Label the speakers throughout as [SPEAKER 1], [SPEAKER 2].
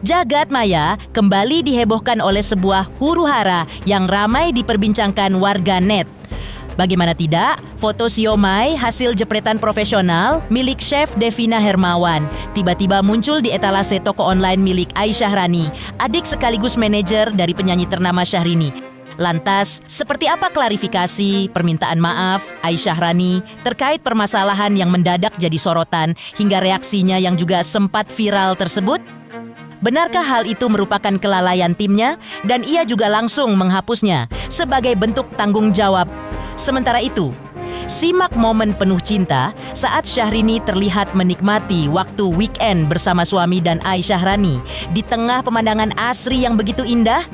[SPEAKER 1] Jagat maya kembali dihebohkan oleh sebuah huru-hara yang ramai diperbincangkan warga net. Bagaimana tidak, foto siomay hasil jepretan profesional milik Chef Devina Hermawan tiba-tiba muncul di etalase toko online milik Aisyah Rani, adik sekaligus manajer dari penyanyi ternama Syahrini. Lantas, seperti apa klarifikasi, permintaan maaf Aisyah Rani terkait permasalahan yang mendadak jadi sorotan hingga reaksinya yang juga sempat viral tersebut? Benarkah hal itu merupakan kelalaian timnya dan ia juga langsung menghapusnya sebagai bentuk tanggung jawab? Sementara itu, simak momen penuh cinta saat Syahrini terlihat menikmati waktu weekend bersama suami dan Aisyah Rani di tengah pemandangan asri yang begitu indah.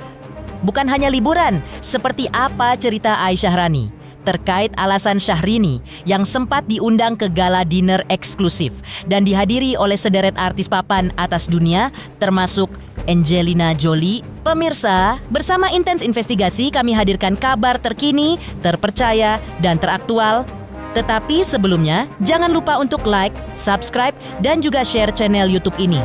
[SPEAKER 1] Bukan hanya liburan, seperti apa cerita Aisyah Rani terkait alasan Syahrini yang sempat diundang ke gala dinner eksklusif dan dihadiri oleh sederet artis papan atas dunia termasuk Angelina Jolie. Pemirsa, bersama Intens Investigasi kami hadirkan kabar terkini, terpercaya, dan teraktual. Tetapi sebelumnya, jangan lupa untuk like, subscribe, dan juga share channel YouTube ini.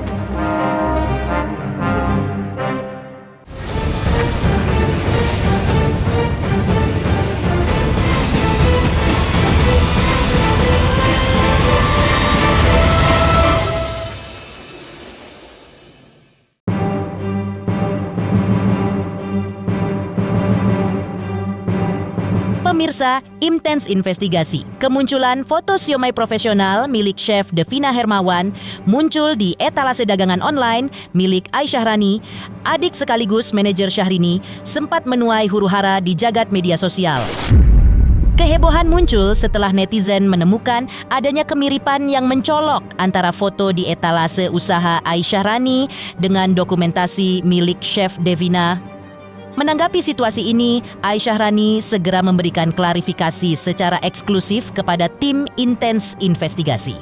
[SPEAKER 1] Pemirsa, Intens Investigasi. Kemunculan foto siomay profesional milik Chef Devina Hermawan muncul di etalase dagangan online milik Aisyah Rani, adik sekaligus manajer Syahrini, sempat menuai huru-hara di jagat media sosial. Kehebohan muncul setelah netizen menemukan adanya kemiripan yang mencolok antara foto di etalase usaha Aisyah Rani dengan dokumentasi milik Chef Devina. Menanggapi situasi ini, Aisyah Rani segera memberikan klarifikasi secara eksklusif kepada tim Intens Investigasi.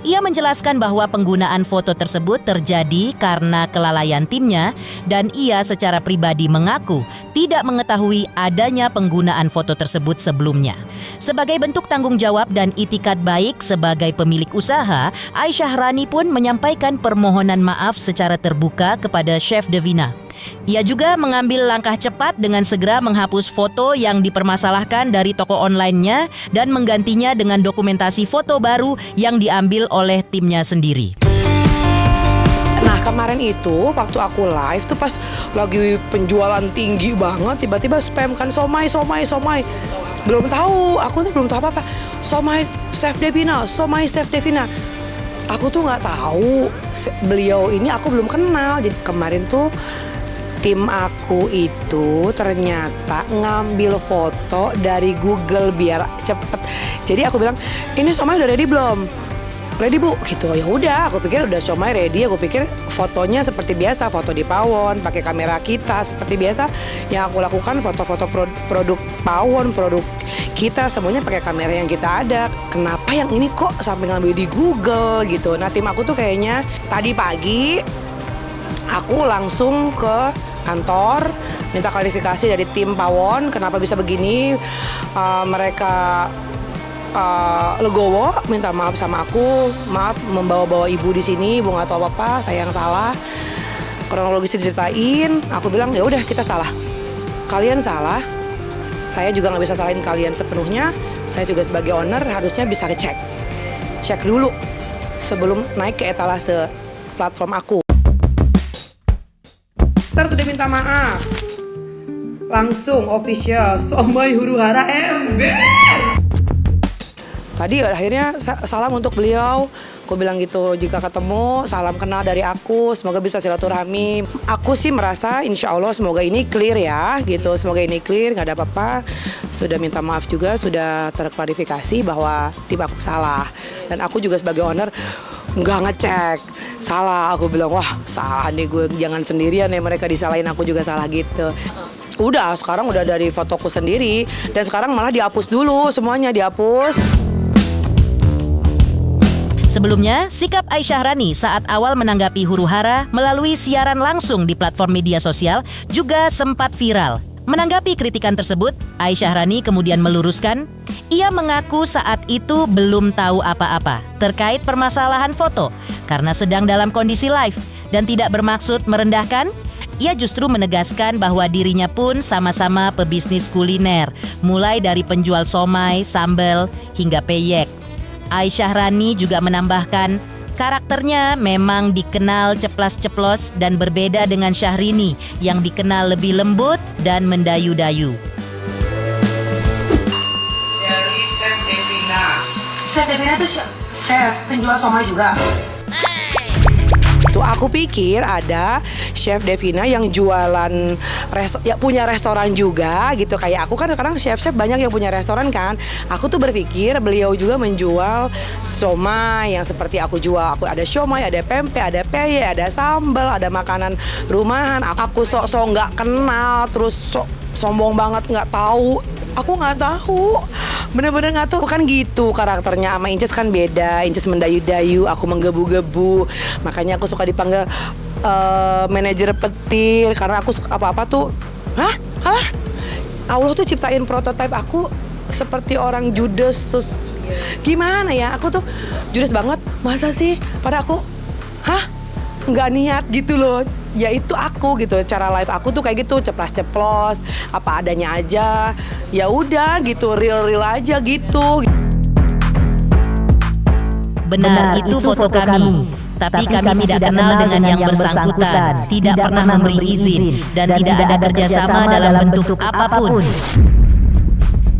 [SPEAKER 1] Ia menjelaskan bahwa penggunaan foto tersebut terjadi karena kelalaian timnya dan ia secara pribadi mengaku tidak mengetahui adanya penggunaan foto tersebut sebelumnya. Sebagai bentuk tanggung jawab dan itikat baik sebagai pemilik usaha, Aisyah Rani pun menyampaikan permohonan maaf secara terbuka kepada Chef Devina. Ia juga mengambil langkah cepat dengan segera menghapus foto yang dipermasalahkan dari toko online-nya dan menggantinya dengan dokumentasi foto baru yang diambil oleh timnya sendiri.
[SPEAKER 2] Nah kemarin itu waktu aku live tuh pas lagi penjualan tinggi banget, tiba-tiba spam kan somay. Belum tahu, aku tuh belum tahu apa-apa. Somay Chef Devina, somay Chef Devina. Aku tuh nggak tahu beliau ini, aku belum kenal. Jadi kemarin tuh tim aku itu ternyata ngambil foto dari Google biar cepet. Jadi aku bilang, ini somay udah ready belum? Ready bu, gitu. Ya udah, aku pikir udah somay ready. Aku pikir fotonya seperti biasa, foto di pawon, pakai kamera kita seperti biasa. Yang aku lakukan foto-foto produk pawon, produk kita semuanya pakai kamera yang kita ada. Kenapa yang ini kok sampai ngambil di Google gitu? Nah tim aku tuh kayaknya tadi pagi aku langsung ke kantor minta klarifikasi dari tim pawon kenapa bisa begini. Mereka legowo minta maaf sama aku, maaf membawa-bawa ibu di sini, ibu nggak tahu apa-apa, saya yang salah. Kronologis diceritain, aku bilang ya udah kita salah, kalian salah, saya juga nggak bisa salahin kalian sepenuhnya. Saya juga sebagai owner harusnya bisa cek dulu sebelum naik ke etalase platform aku. Ntar sudah minta maaf, langsung official somay huru-hara MB. Tadi akhirnya salam untuk beliau. Aku bilang gitu, jika ketemu salam kenal dari aku, semoga bisa silaturahmi. Aku sih merasa insya Allah semoga ini clear ya gitu. Semoga ini clear, gak ada apa-apa. Sudah minta maaf juga, sudah terklarifikasi bahwa tim aku salah. Dan aku juga sebagai owner nggak ngecek, salah. Aku bilang wah salah nih gue, jangan sendirian ya mereka disalahin, aku juga salah gitu. Udah sekarang udah dari fotoku sendiri dan sekarang malah dihapus dulu, semuanya dihapus.
[SPEAKER 1] Sebelumnya, sikap Aisyah Rani saat awal menanggapi huru-hara melalui siaran langsung di platform media sosial juga sempat viral. Menanggapi kritikan tersebut, Aisyah Rani kemudian meluruskan, ia mengaku saat itu belum tahu apa-apa terkait permasalahan foto karena sedang dalam kondisi live dan tidak bermaksud merendahkan. Ia justru menegaskan bahwa dirinya pun sama-sama pebisnis kuliner, mulai dari penjual somai, sambal, hingga peyek. Aisyah Rani juga menambahkan, karakternya memang dikenal ceplas-ceplos dan berbeda dengan Syahrini yang dikenal lebih lembut dan mendayu-dayu.
[SPEAKER 2] Dari Chef Devina. Chef Devina itu chef penjual somai juga. Tuh aku pikir ada Chef Devina yang jualan punya restoran juga gitu. Kayak aku kan sekarang chef-chef banyak yang punya restoran kan. Aku tuh berpikir beliau juga menjual somai yang seperti aku jual. Aku ada somai, ada pempek, ada peyek, ada sambal, ada makanan rumahan. Aku sok-sok nggak kenal, terus sombong banget nggak tahu. Aku nggak tahu, bener-bener nggak tahu. Kan gitu karakternya sama Inces kan beda. Inces mendayu-dayu, aku menggebu-gebu. Makanya aku suka dipanggil manajer petir karena aku apa-apa tuh, Allah tuh ciptain prototipe aku seperti orang judes. Terus gimana ya? Aku tuh judes banget. Masa sih? Pada aku, nggak niat gitu loh. Ya itu aku gitu, cara live aku tuh kayak gitu, ceplas-ceplos, apa adanya aja. Ya udah gitu, real aja gitu.
[SPEAKER 1] Benar, itu foto kami. Tapi kami tidak kenal dengan yang bersangkutan, tidak pernah memberi izin, dan tidak ada kerjasama dalam bentuk apapun.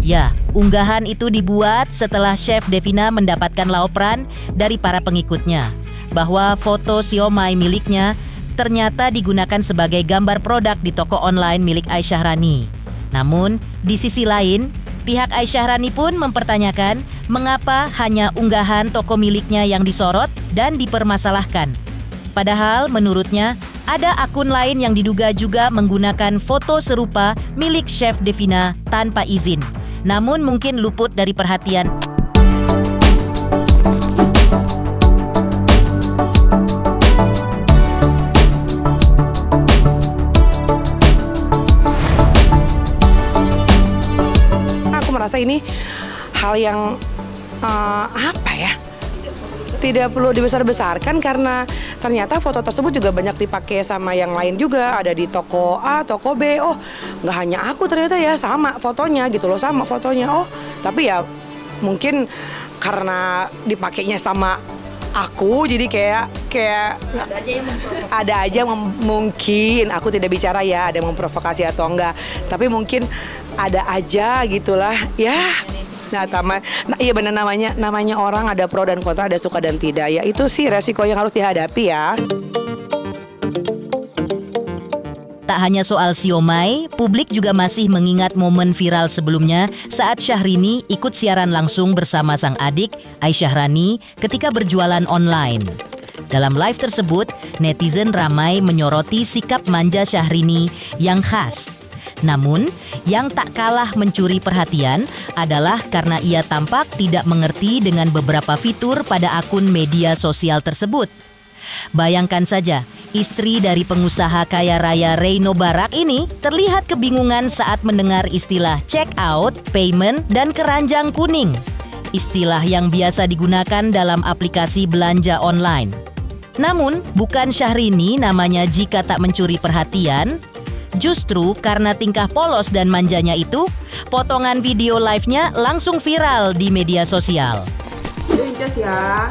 [SPEAKER 1] Ya, unggahan itu dibuat setelah Chef Devina mendapatkan laporan dari para pengikutnya bahwa foto siomay miliknya ternyata digunakan sebagai gambar produk di toko online milik Aisyah Rani. Namun, di sisi lain, pihak Aisyah Rani pun mempertanyakan mengapa hanya unggahan toko miliknya yang disorot dan dipermasalahkan. Padahal menurutnya, ada akun lain yang diduga juga menggunakan foto serupa milik Chef Devina tanpa izin. Namun mungkin luput dari perhatian.
[SPEAKER 2] Merasa ini hal yang tidak perlu dibesar-besarkan karena ternyata foto tersebut juga banyak dipakai sama yang lain juga, ada di toko A, toko B. Oh, nggak hanya aku ternyata ya, sama fotonya gitu loh, sama fotonya. Oh, tapi ya mungkin karena dipakainya sama aku, jadi kayak ada aja mungkin aku tidak bicara ya, ada yang memprovokasi atau enggak, tapi mungkin ada aja gitulah ya. Iya benar, namanya orang ada pro dan kontra, ada suka dan tidak ya. Itu sih resiko yang harus dihadapi ya.
[SPEAKER 1] Tak hanya soal siomay, publik juga masih mengingat momen viral sebelumnya saat Syahrini ikut siaran langsung bersama sang adik Aisyah Rani ketika berjualan online. Dalam live tersebut, netizen ramai menyoroti sikap manja Syahrini yang khas. Namun, yang tak kalah mencuri perhatian adalah karena ia tampak tidak mengerti dengan beberapa fitur pada akun media sosial tersebut. Bayangkan saja, istri dari pengusaha kaya raya Reino Barak ini terlihat kebingungan saat mendengar istilah check out, payment, dan keranjang kuning. Istilah yang biasa digunakan dalam aplikasi belanja online. Namun, bukan Syahrini namanya jika tak mencuri perhatian. Justru karena tingkah polos dan manjanya itu, potongan video live-nya langsung viral di media sosial.
[SPEAKER 2] Inces ya.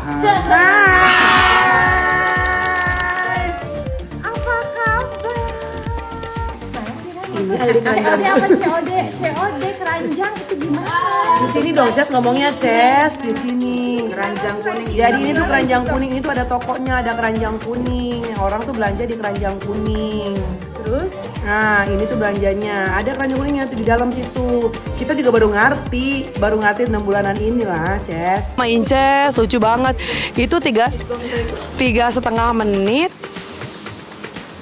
[SPEAKER 3] Apa kabar?
[SPEAKER 2] Ini ada di keranjang.
[SPEAKER 3] COD apa COD keranjang itu gimana?
[SPEAKER 2] Di sini dong, Ces, ngomongnya Ces, di sini. Keranjang kuning. Jadi ini tuh keranjang kuning, itu ada tokonya, ada keranjang kuning. Orang tuh belanja di keranjang kuning.
[SPEAKER 3] Terus?
[SPEAKER 2] Nah, ini tuh belanjanya. Ada keranjang kuningnya tuh di dalam situ. Kita juga baru ngerti 6 bulanan inilah, Ces. Ma Inces, lucu banget. Itu 3,5 menit.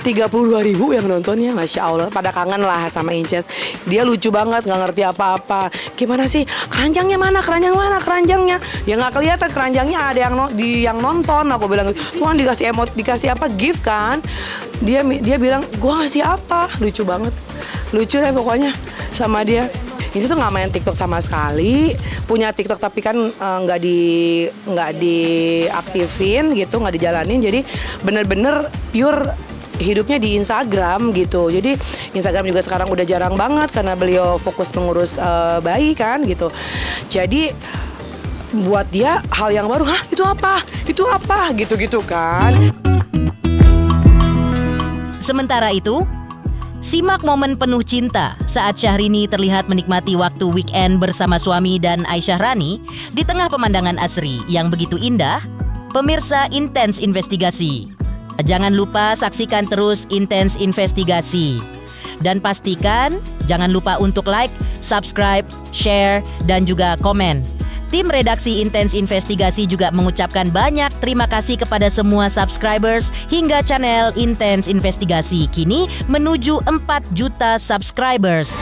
[SPEAKER 2] 32.000 yang nontonnya, Masya Allah. Pada kangen lah sama Inces. Dia lucu banget, gak ngerti apa-apa. Gimana sih? Keranjangnya mana? Keranjangnya? Ya gak kelihatan keranjangnya, ada yang nonton. Aku bilang, Tuhan dikasih apa? Gift kan? Dia bilang, gua ngasih apa? Lucu banget. Lucu deh pokoknya sama dia. Inces tuh nggak main TikTok sama sekali. Punya TikTok tapi kan nggak diaktifin gitu, nggak dijalanin. Jadi bener-bener pure hidupnya di Instagram gitu. Jadi Instagram juga sekarang udah jarang banget karena beliau fokus mengurus bayi kan gitu. Jadi buat dia hal yang baru, hah itu apa gitu-gitu kan.
[SPEAKER 1] Sementara itu, simak momen penuh cinta saat Syahrini terlihat menikmati waktu weekend bersama suami dan Aisyah Rani di tengah pemandangan asri yang begitu indah. Pemirsa Intens Investigasi, jangan lupa saksikan terus Intens Investigasi. Dan pastikan jangan lupa untuk like, subscribe, share, dan juga komen. Tim redaksi Intens Investigasi juga mengucapkan banyak terima kasih kepada semua subscribers hingga channel Intens Investigasi kini menuju 4 juta subscribers.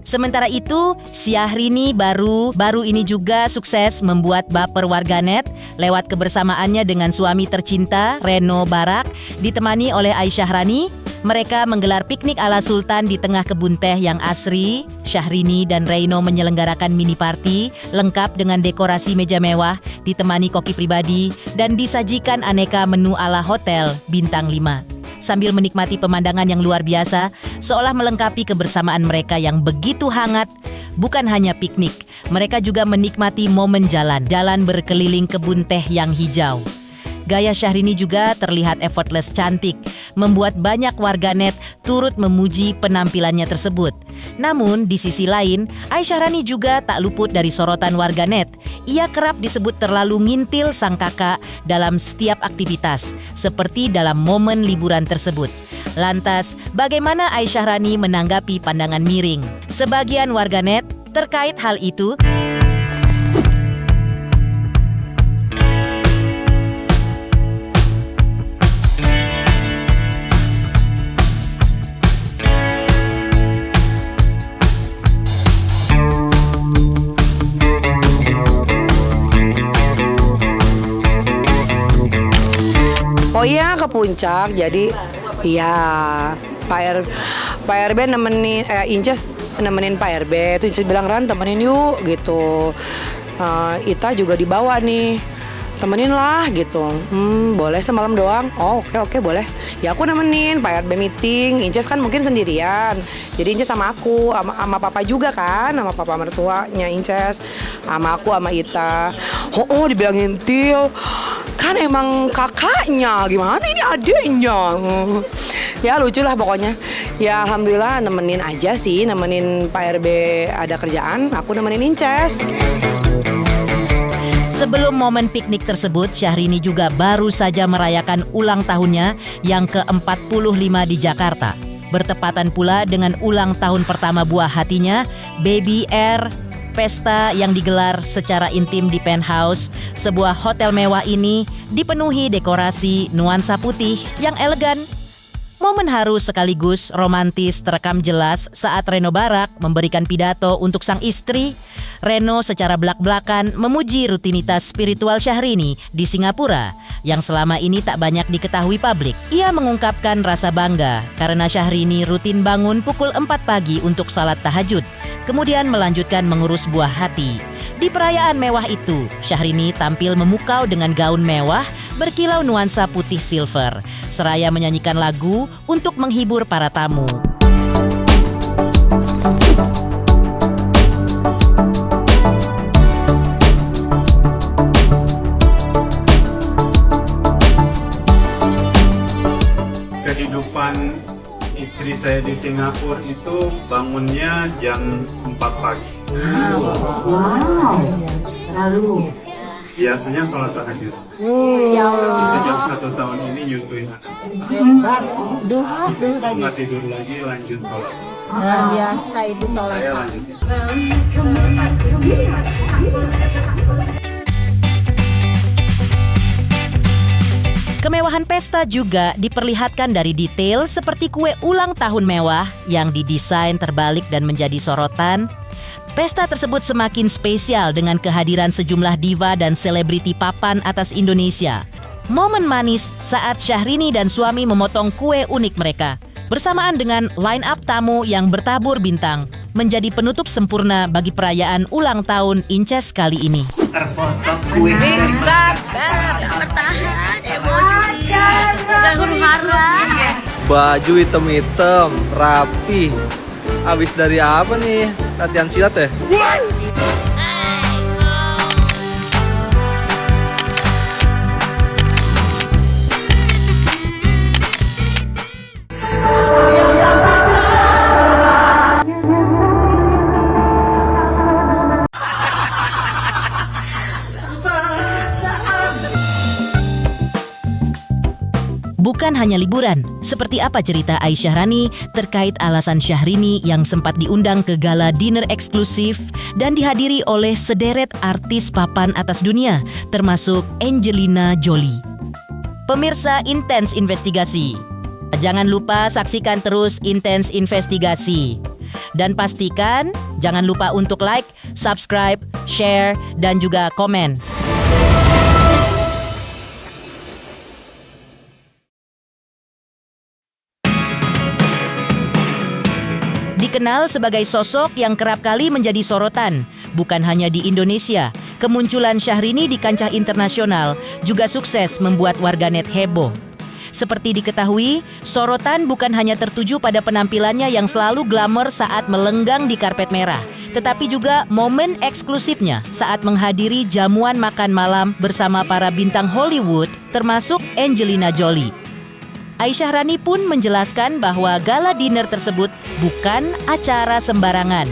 [SPEAKER 1] Sementara itu, Syahrini baru ini juga sukses membuat baper warganet lewat kebersamaannya dengan suami tercinta Reno Barak ditemani oleh Aisyah Rani. Mereka menggelar piknik ala Sultan di tengah kebun teh yang asri. Syahrini dan Reno menyelenggarakan mini party lengkap dengan dekorasi meja mewah, ditemani koki pribadi dan disajikan aneka menu ala hotel bintang 5. Sambil menikmati pemandangan yang luar biasa, seolah melengkapi kebersamaan mereka yang begitu hangat. Bukan hanya piknik, mereka juga menikmati momen jalan berkeliling kebun teh yang hijau. Gaya Syahrini juga terlihat effortless cantik, membuat banyak warganet turut memuji penampilannya tersebut. Namun di sisi lain, Aisyah Rani juga tak luput dari sorotan warganet. Ia kerap disebut terlalu ngintil sang kakak dalam setiap aktivitas, seperti dalam momen liburan tersebut. Lantas, bagaimana Aisyah Rani menanggapi pandangan miring sebagian warganet terkait hal itu?
[SPEAKER 2] Oh iya, ke puncak. Jadi iya Pak RB nemenin Inces nemenin Pak RB. Itu Inces bilang, Ran temenin yuk gitu. Ita juga dibawa nih, temenin lah gitu. Boleh semalam doang. Oh oke boleh. Ya aku nemenin Pak RB meeting. Inces kan mungkin sendirian. Jadi Inces sama aku, sama papa juga kan, sama papa mertuanya Inces, sama aku sama Ita. Oh dibilangin Til, kan emang kakaknya, gimana ini adeknya. Ya lucu lah pokoknya. Ya alhamdulillah nemenin aja sih, nemenin Pak RB ada kerjaan, aku nemenin Inces.
[SPEAKER 1] Sebelum momen piknik tersebut, Syahrini juga baru saja merayakan ulang tahunnya yang ke-45 di Jakarta. Bertepatan pula dengan ulang tahun pertama buah hatinya, Baby Air. Pesta yang digelar secara intim di penthouse sebuah hotel mewah ini dipenuhi dekorasi nuansa putih yang elegan. Momen haru sekaligus romantis terekam jelas saat Reno Barak memberikan pidato untuk sang istri. Reno secara belak-belakan memuji rutinitas spiritual Syahrini di Singapura yang selama ini tak banyak diketahui publik. Ia mengungkapkan rasa bangga karena Syahrini rutin bangun pukul 4 pagi untuk salat tahajud, kemudian melanjutkan mengurus buah hati. Di perayaan mewah itu, Syahrini tampil memukau dengan gaun mewah berkilau nuansa putih silver, seraya menyanyikan lagu untuk menghibur para tamu.
[SPEAKER 4] Kehidupan istri saya di Singapura itu bangunnya jam 4 pagi.
[SPEAKER 3] Lalu
[SPEAKER 4] Biasanya sholat tahajud. Sejak 1 tahun ini nyusuin anak. Nggak tidur lagi, lanjut sholat.
[SPEAKER 3] biasa itu sholat.
[SPEAKER 4] Saya lanjutin.
[SPEAKER 1] Kemewahan pesta juga diperlihatkan dari detail seperti kue ulang tahun mewah yang didesain terbalik dan menjadi sorotan. Pesta tersebut semakin spesial dengan kehadiran sejumlah diva dan selebriti papan atas Indonesia. momen manis saat Syahrini dan suami memotong kue unik mereka. Bersamaan dengan line-up tamu yang bertabur bintang, menjadi penutup sempurna bagi perayaan ulang tahun Inces kali ini.
[SPEAKER 5] Terpotong kue.
[SPEAKER 6] Baju hitam-hitam, rapi. Abis dari apa nih? Latihan silat ya?
[SPEAKER 1] Bukan hanya liburan, seperti apa cerita Aisyah Rani terkait alasan Syahrini yang sempat diundang ke gala dinner eksklusif dan dihadiri oleh sederet artis papan atas dunia, termasuk Angelina Jolie. Pemirsa Intens Investigasi, jangan lupa saksikan terus Intens Investigasi. Dan pastikan jangan lupa untuk like, subscribe, share, dan juga komen. Dikenal sebagai sosok yang kerap kali menjadi sorotan, bukan hanya di Indonesia. Kemunculan Syahrini di kancah internasional juga sukses membuat warganet heboh. Seperti diketahui, sorotan bukan hanya tertuju pada penampilannya yang selalu glamor saat melenggang di karpet merah, tetapi juga momen eksklusifnya saat menghadiri jamuan makan malam bersama para bintang Hollywood, termasuk Angelina Jolie. Aisyah Rani pun menjelaskan bahwa gala dinner tersebut bukan acara sembarangan.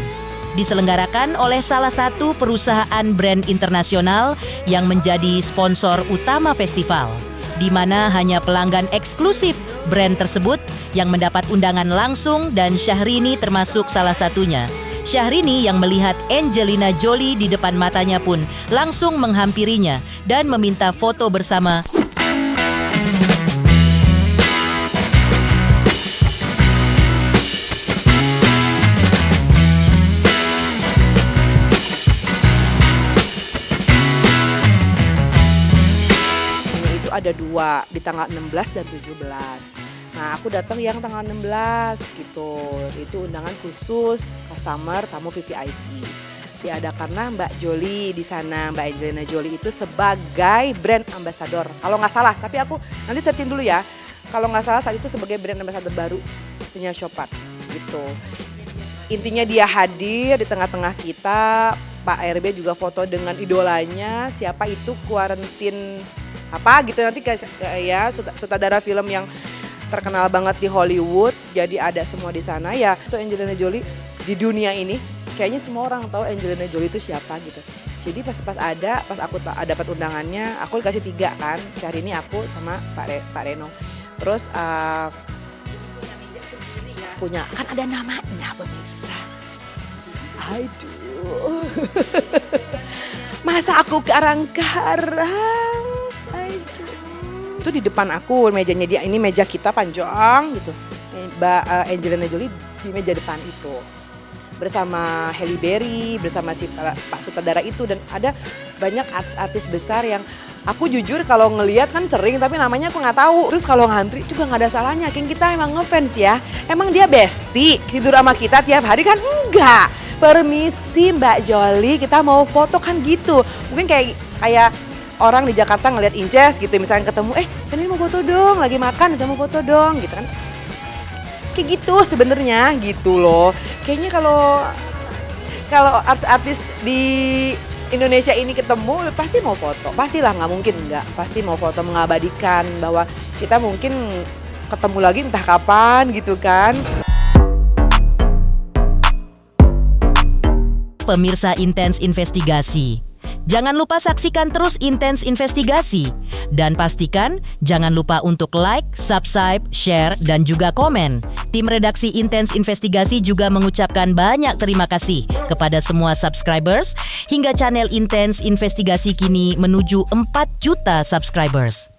[SPEAKER 1] Diselenggarakan oleh salah satu perusahaan brand internasional yang menjadi sponsor utama festival, di mana hanya pelanggan eksklusif brand tersebut yang mendapat undangan langsung dan Syahrini termasuk salah satunya. Syahrini yang melihat Angelina Jolie di depan matanya pun langsung menghampirinya dan meminta foto bersama.
[SPEAKER 2] Ada dua, di tanggal 16 dan 17. Nah, aku datang yang tanggal 16 gitu. Itu undangan khusus customer tamu VVIP. Diadakanlah Mbak Jolie di sana. Mbak Angelina Jolie itu sebagai brand ambassador. Kalau nggak salah, tapi aku nanti searching dulu ya. Kalau nggak salah saat itu sebagai brand ambassador baru punya Shopee gitu. Intinya dia hadir di tengah-tengah kita. Pak RB juga foto dengan idolanya, siapa itu Quarantine apa gitu, nanti ya sutradara film yang terkenal banget di Hollywood, jadi ada semua di sana ya. Itu Angelina Jolie di dunia ini kayaknya semua orang tahu Angelina Jolie itu siapa gitu. Jadi pas aku dapat undangannya, aku dikasih 3 kan, hari ini aku sama Pak Reno. Terus punya kan ada namanya pemirsa. Aduh, masa aku karang-karang. Itu di depan aku mejanya dia, ini meja kita panjang gitu. Mbak Angelina Jolie di meja depan itu bersama Halle Berry, bersama si Pak sutradara itu, dan ada banyak artis-artis besar yang aku jujur kalau ngelihat kan sering tapi namanya aku nggak tahu. Terus kalau ngantri juga nggak ada salahnya, kan kita emang ngefans ya. Emang dia bestie tidur sama kita tiap hari kan? Enggak. Permisi Mbak Jolie, kita mau foto kan gitu. Mungkin kayak orang di Jakarta ngeliat Inces gitu, misalnya ketemu, ini mau foto dong, lagi makan, kita mau foto dong gitu kan. Kayak gitu sebenarnya gitu loh. Kayaknya kalau artis di Indonesia ini ketemu pasti mau foto, pastilah, nggak mungkin enggak, pasti mau foto mengabadikan bahwa kita mungkin ketemu lagi entah kapan gitu kan.
[SPEAKER 1] Pemirsa Intens Investigasi, jangan lupa saksikan terus Intens Investigasi. Dan pastikan jangan lupa untuk like, subscribe, share, dan juga komen. Tim redaksi Intens Investigasi juga mengucapkan banyak terima kasih kepada semua subscribers hingga channel Intens Investigasi kini menuju 4 juta subscribers.